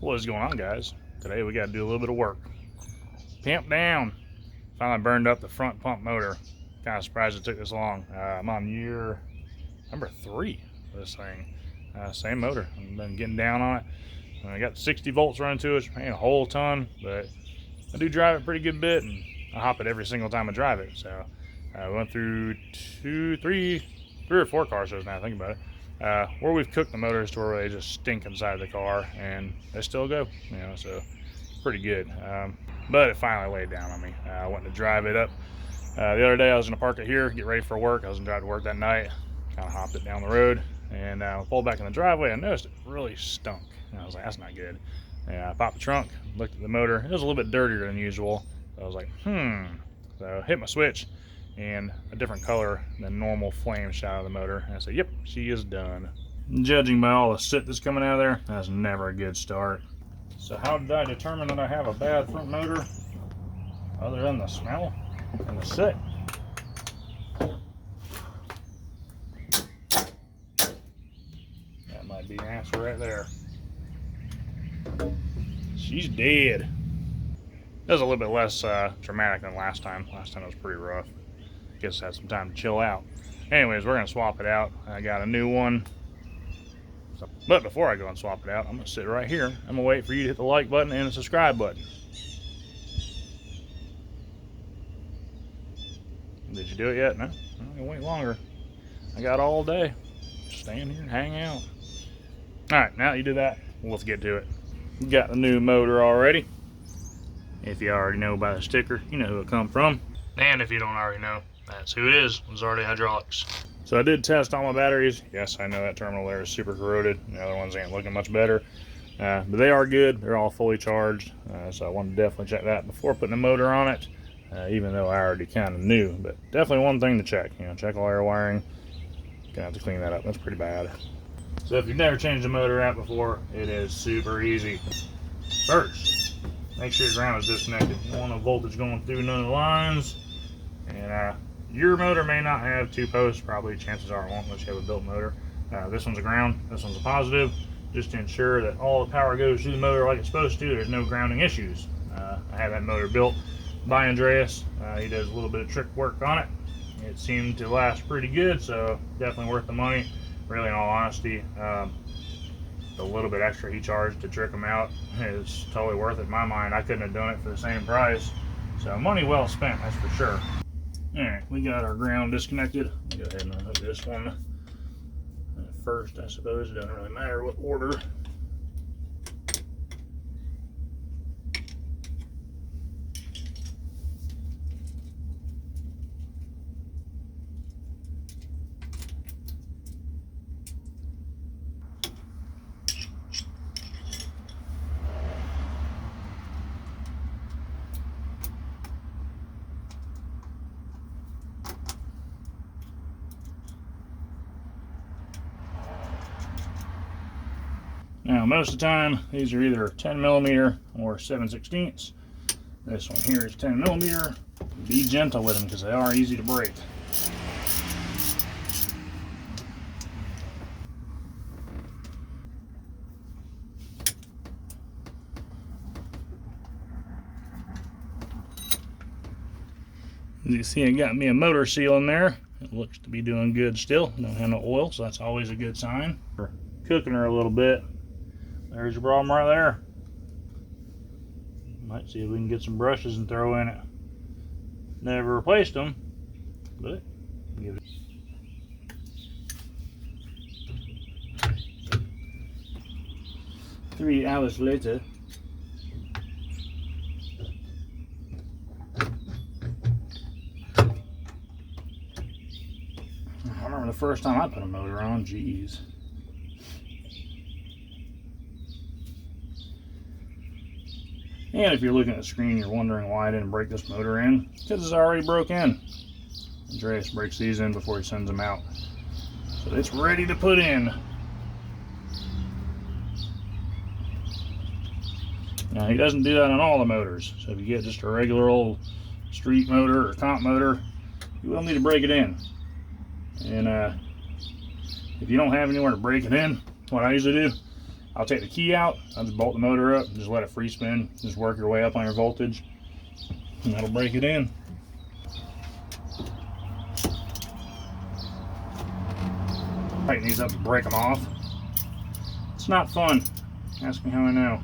What is going on, guys? Today we got to do a little bit of work. Pimp down. Finally burned up the front pump motor. Kind of surprised it took this long. I'm on year number 3 of this thing. Same motor. I've been getting down on it. I got 60 volts running to it. Ain't a whole ton, but I do drive it pretty good bit, and I hop it every single time I drive it. So I went through three or four car shows now I think about it. Where we've cooked the motors to where they just stink inside the car, and they still go, so pretty good. But it finally laid down on me. I went to drive it up the other day. I was gonna park it here, get ready for work. I was gonna drive to work that night. Kind of hopped it down the road, and pulled back in the driveway. I noticed it really stunk, and I was like, that's not good. And I popped the trunk, looked at the motor. It was a little bit dirtier than usual. So I was like, So I hit my switch, and a different color than normal flame shot out of the motor. And I said, yep, she is done. Judging by all the soot that's coming out of there, that's never a good start. So how did I determine that I have a bad front motor, other than the smell and the soot? That might be the answer right there. She's dead. It was a little bit less dramatic than last time. Last time it was pretty rough. Guess I had some time to chill out. Anyways, we're gonna swap it out. I got a new one. But before I go and swap it out, I'm gonna sit right here. I'm gonna wait for you to hit the like button and the subscribe button. Did you do it yet? No? I'm gonna wait longer. I got all day. Stand here and hang out. Alright, now that you do that, let's get to it. Got the new motor already. If you already know by the sticker, you know who it come from. And if you don't already know, that's who it is. Zardy Hydraulics. So I did test all my batteries. Yes, I know that terminal there is super corroded. The other ones ain't looking much better. But they are good. They're all fully charged. So I wanted to definitely check that before putting the motor on it. Even though I already kind of knew. But definitely one thing to check. Check all air wiring. Gonna have to clean that up. That's pretty bad. So if you've never changed a motor out before, it is super easy. First, make sure your ground is disconnected. You don't want no voltage going through none of the lines. And your motor may not have 2 posts. Probably chances are it won't unless you have a built motor. This one's a ground, this one's a positive, just to ensure that all the power goes through the motor like it's supposed to. There's no grounding issues. I had that motor built by Andreas. He does a little bit of trick work on it. It seemed to last pretty good, so definitely worth the money. Really, in all honesty, the little bit extra he charged to trick them out is totally worth it in my mind. I couldn't have done it for the same price. So money well spent, that's for sure. Alright, we got our ground disconnected. Go ahead and unhook this one first, I suppose. It doesn't really matter what order. Now, most of the time, these are either 10mm or 7/16. This one here is 10mm. Be gentle with them because they are easy to break. As you see, I got me a motor seal in there. It looks to be doing good still. Don't have no oil, so that's always a good sign. We're cooking her a little bit. There's your problem right there. Might see if we can get some brushes and throw in it. Never replaced them, but give it. Three hours later. I remember the first time I put a motor on, geez. And if you're looking at the screen, you're wondering why I didn't break this motor in, because it's already broke in. Andreas breaks these in before he sends them out. So it's ready to put in. Now he doesn't do that on all the motors. So if you get just a regular old street motor or comp motor, you will need to break it in. And if you don't have anywhere to break it in, what I usually do, I'll take the key out, I'll just bolt the motor up, just let it free spin, just work your way up on your voltage, and that'll break it in. Tighten these up to break them off. It's not fun. Ask me how I know.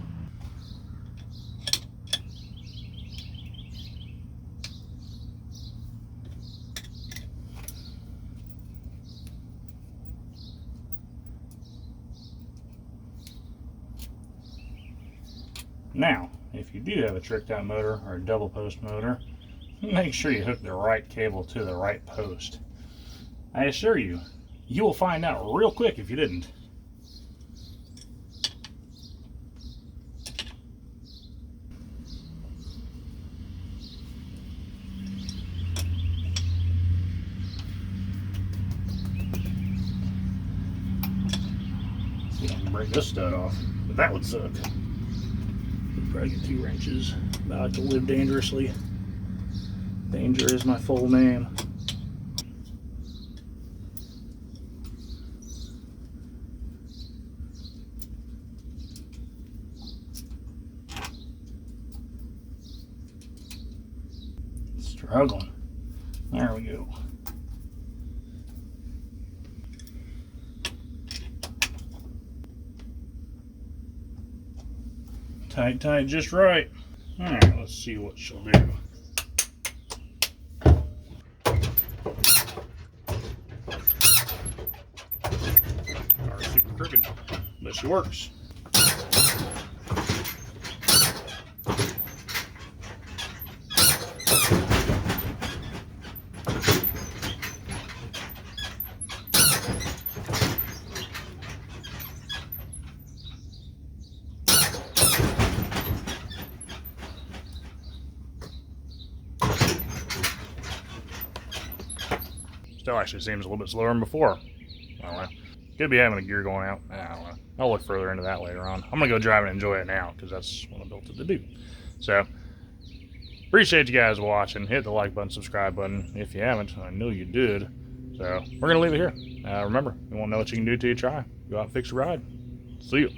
Now, if you do have a tricked out motor or a double post motor, make sure you hook the right cable to the right post. I assure you, you will find out real quick if you didn't. See if I can break this stud off, but that would suck. Probably get 2 wrenches. About to live dangerously. Danger is my full name. Struggling. There we go. Tight, tight, just right. All right, let's see what she'll do. Car's super crooked, but she works. Still actually seems a little bit slower than before. I don't know. Could be having a gear going out. I don't know. I'll look further into that later on. I'm going to go drive and enjoy it now because that's what I built it to do. So, appreciate you guys watching. Hit the like button, subscribe button if you haven't. I know you did. So, we're going to leave it here. Remember, you won't know what you can do till you try. Go out and fix a ride. See you.